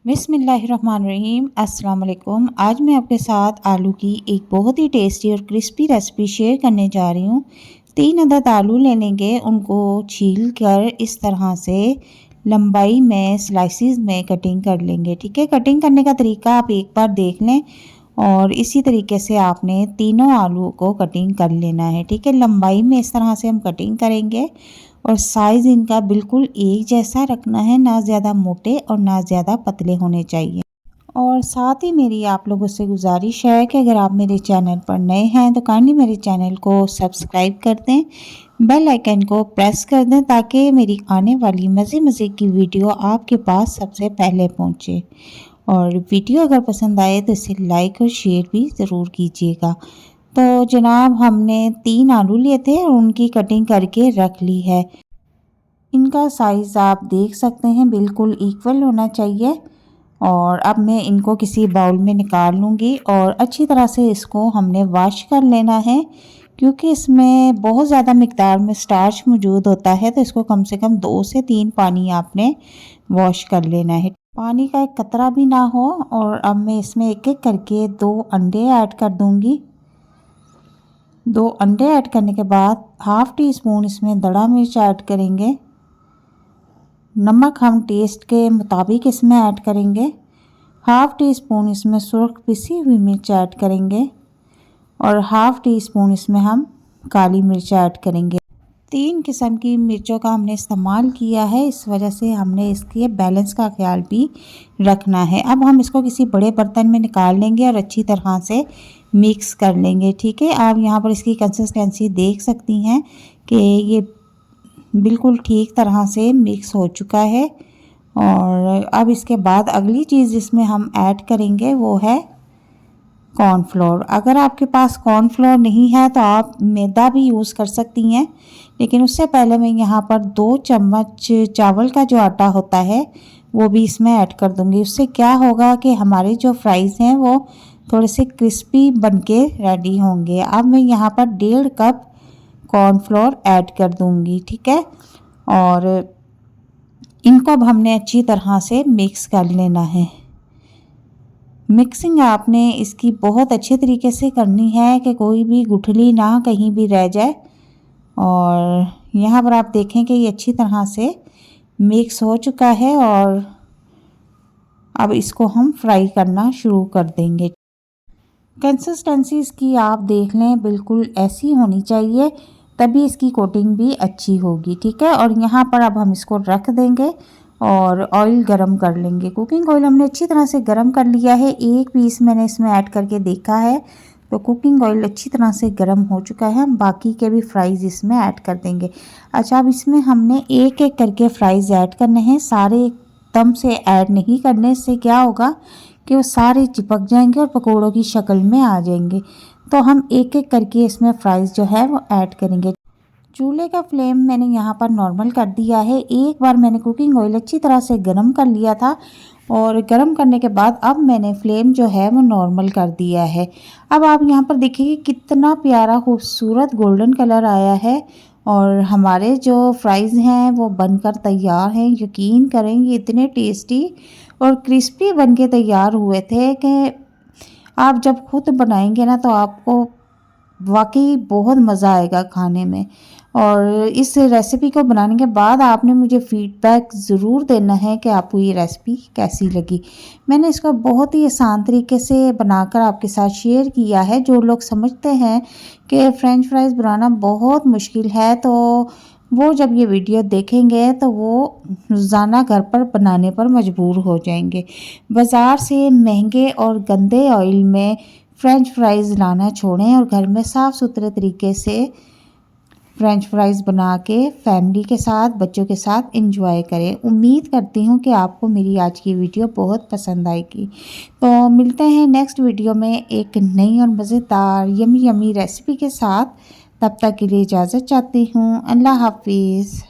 बिस्मिल्लाहिर्रहमानिर्रहीम अस्सलाम वालेकुम। आज मैं आपके साथ आलू की एक बहुत ही टेस्टी और क्रिस्पी रेसिपी शेयर करने जा रही हूँ। 3 अदद आलू ले लेंगे, उनको छील कर इस तरह से लंबाई में स्लाइसिस में कटिंग कर लेंगे। ठीक है, कटिंग करने का तरीका आप एक बार देख लें और इसी तरीके से आपने तीनों आलू को कटिंग कर लेना है। ठीक है, लंबाई में इस तरह से हम कटिंग करेंगे और साइज़ इनका बिल्कुल एक जैसा रखना है, ना ज़्यादा मोटे और ना ज़्यादा पतले होने चाहिए। और साथ ही मेरी आप लोगों से गुजारिश है कि अगर आप मेरे चैनल पर नए हैं तो काइंडली मेरे चैनल को सब्सक्राइब कर दें, बेल आइकन को प्रेस कर दें ताकि मेरी आने वाली मज़े मज़े की वीडियो आपके पास सबसे पहले पहुंचे। और वीडियो अगर पसंद आए तो इसे लाइक और शेयर भी ज़रूर कीजिएगा। तो जनाब, हमने 3 आलू लिए थे और उनकी कटिंग करके रख ली है। इनका साइज़ आप देख सकते हैं, बिल्कुल इक्वल होना चाहिए। और अब मैं इनको किसी बाउल में निकाल लूँगी और अच्छी तरह से इसको हमने वॉश कर लेना है, क्योंकि इसमें बहुत ज़्यादा मिक़दार में स्टार्च मौजूद होता है। तो इसको कम से कम 2 से 3 पानी आपने वॉश कर लेना है, पानी का एक कतरा भी ना हो। और अब मैं इसमें एक एक करके 2 अंडे ऐड कर दूँगी। 2 अंडे ऐड करने के बाद हाफ़ टी स्पून इसमें दड़ा मिर्च ऐड करेंगे। नमक हम टेस्ट के मुताबिक इसमें ऐड करेंगे। हाफ़ टी स्पून इसमें सुर्ख पिसी हुई मिर्च ऐड करेंगे और हाफ़ टी स्पून इसमें हम काली मिर्च ऐड करेंगे। 3 किस्म की मिर्चों का हमने इस्तेमाल किया है, इस वजह से हमने इसके बैलेंस का ख्याल भी रखना है। अब हम इसको किसी बड़े बर्तन में निकाल लेंगे और अच्छी तरह से मिक्स कर लेंगे। ठीक है, आप यहाँ पर इसकी कंसिस्टेंसी देख सकती हैं कि ये बिल्कुल ठीक तरह से मिक्स हो चुका है। और अब इसके बाद अगली चीज़ इसमें हम ऐड करेंगे वो है कॉर्नफ्लोर। अगर आपके पास कॉर्नफ्लोर नहीं है तो आप मैदा भी यूज़ कर सकती हैं, लेकिन उससे पहले मैं यहाँ पर 2 चम्मच चावल का जो आटा होता है वो भी इसमें ऐड कर दूँगी। उससे क्या होगा कि हमारे जो फ्राइज़ हैं वो थोड़े से क्रिस्पी बनके रेडी होंगे। अब मैं यहाँ पर 1.5 कप कॉर्नफ्लोर ऐड कर दूँगी। ठीक है, और इनको अब हमने अच्छी तरह से मिक्स कर लेना है। मिक्सिंग आपने इसकी बहुत अच्छे तरीके से करनी है कि कोई भी गुठली ना कहीं भी रह जाए। और यहाँ पर आप देखें कि ये अच्छी तरह से मिक्स हो चुका है और अब इसको हम फ्राई करना शुरू कर देंगे। कंसिस्टेंसी इसकी आप देख लें, बिल्कुल ऐसी होनी चाहिए, तभी इसकी कोटिंग भी अच्छी होगी। ठीक है, और यहाँ पर अब हम इसको रख देंगे और ऑयल गरम कर लेंगे। कुकिंग ऑयल हमने अच्छी तरह से गरम कर लिया है, एक पीस मैंने इसमें ऐड करके देखा है तो कुकिंग ऑयल अच्छी तरह से गरम हो चुका है। हम बाकी के भी फ्राइज़ इसमें ऐड कर देंगे। अच्छा, अब इसमें हमने एक एक करके फ्राइज़ ऐड करने हैं, सारे एकदम से ऐड नहीं करने। इससे क्या होगा कि वो सारे चिपक जाएंगे और पकौड़ों की शक्ल में आ जाएंगे। तो हम एक एक करके इसमें फ्राइज़ जो है वो ऐड करेंगे। चूल्हे का फ्लेम मैंने यहाँ पर नॉर्मल कर दिया है। एक बार मैंने कुकिंग ऑयल अच्छी तरह से गरम कर लिया था और गरम करने के बाद अब मैंने फ्लेम जो है वो नॉर्मल कर दिया है। अब आप यहाँ पर देखिए कितना प्यारा खूबसूरत गोल्डन कलर आया है और हमारे जो फ्राइज़ हैं वो बनकर तैयार हैं। यकीन करें ये इतने टेस्टी और क्रिस्पी बनके तैयार हुए थे कि आप जब खुद बनाएंगे ना तो आपको वाकई बहुत मज़ा आएगा खाने में। और इस रेसिपी को बनाने के बाद आपने मुझे फ़ीडबैक ज़रूर देना है कि आपको ये रेसिपी कैसी लगी। मैंने इसको बहुत ही आसान तरीके से बनाकर आपके साथ शेयर किया है। जो लोग समझते हैं कि फ़्रेंच फ्राइज़ बनाना बहुत मुश्किल है तो वो जब ये वीडियो देखेंगे तो वो रोज़ाना घर पर बनाने पर मजबूर हो जाएंगे। बाज़ार से महंगे और गंदे ऑयल में फ़्रेंच फ्राइज़ लाना छोड़ें और घर में साफ़ सुथरे तरीके से फ़्रेंच फ्राइज़ बना के फैमिली के साथ, बच्चों के साथ एंजॉय करें। उम्मीद करती हूँ कि आपको मेरी आज की वीडियो बहुत पसंद आएगी। तो मिलते हैं नेक्स्ट वीडियो में एक नई और मज़ेदार यमी यमी रेसिपी के साथ। तब तक के लिए इजाज़त चाहती हूँ। अल्लाह हाफ़िज़।